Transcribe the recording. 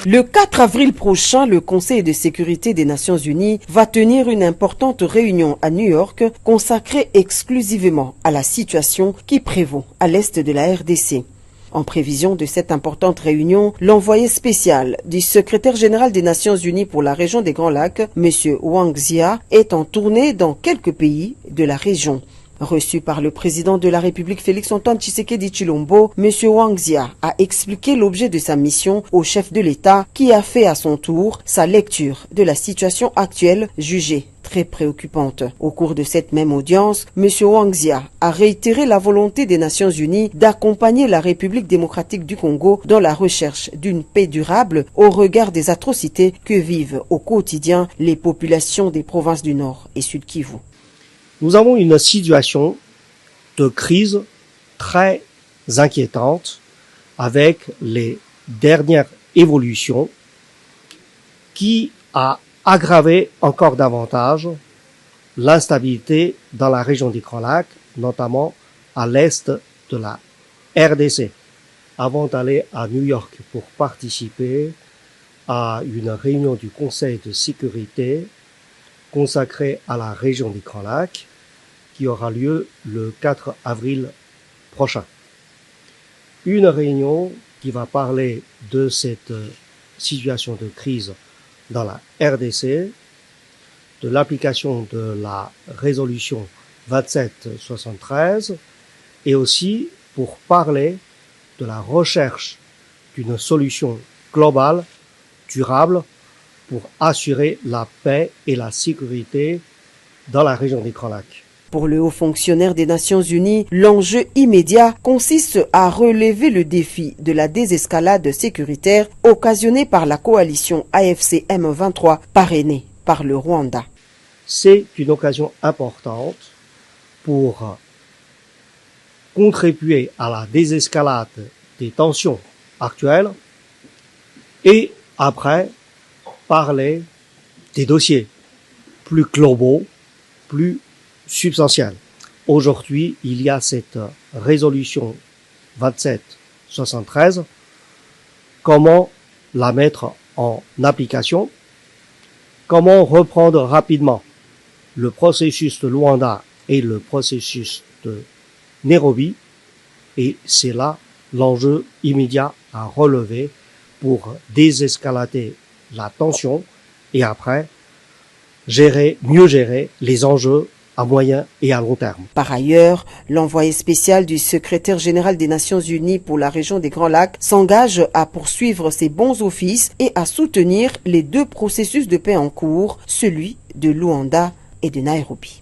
Le 4 avril prochain, le Conseil de sécurité des Nations Unies va tenir une importante réunion à New York consacrée exclusivement à la situation qui prévaut à l'est de la RDC. En prévision de cette importante réunion, l'envoyé spécial du secrétaire général des Nations Unies pour la région des Grands Lacs, M. Wang Zia, est en tournée dans quelques pays de la région. Reçu par le président de la République Félix-Antoine Tshisekedi Tshilombo, M. Wang Zia a expliqué l'objet de sa mission au chef de l'État qui a fait à son tour sa lecture de la situation actuelle jugée très préoccupante. Au cours de cette même audience, M. Wang Zia a réitéré la volonté des Nations Unies d'accompagner la République démocratique du Congo dans la recherche d'une paix durable au regard des atrocités que vivent au quotidien les populations des provinces du Nord et Sud Kivu. Nous avons une situation de crise très inquiétante avec les dernières évolutions qui a aggravé encore davantage l'instabilité dans la région des Grands Lacs, notamment à l'est de la RDC. Avant d'aller à New York pour participer à une réunion du Conseil de sécurité consacrée à la région des Grands Lacs, qui aura lieu le 4 avril prochain. Une réunion qui va parler de cette situation de crise dans la RDC, de l'application de la résolution 2773 et aussi pour parler de la recherche d'une solution globale, durable, pour assurer la paix et la sécurité dans la région des Grands Lacs. Pour le haut fonctionnaire des Nations Unies, l'enjeu immédiat consiste à relever le défi de la désescalade sécuritaire occasionnée par la coalition AFC M23 parrainée par le Rwanda. C'est une occasion importante pour contribuer à la désescalade des tensions actuelles et après parler des dossiers plus globaux, plus substantiels. Aujourd'hui, il y a cette résolution 2773. Comment la mettre en application? Comment reprendre rapidement le processus de Luanda et le processus de Nairobi? Et c'est là l'enjeu immédiat à relever pour désescalader la tension et après mieux gérer les enjeux à moyen et à long terme. Par ailleurs, l'envoyé spécial du secrétaire général des Nations Unies pour la région des Grands Lacs s'engage à poursuivre ses bons offices et à soutenir les deux processus de paix en cours, celui de Luanda et de Nairobi.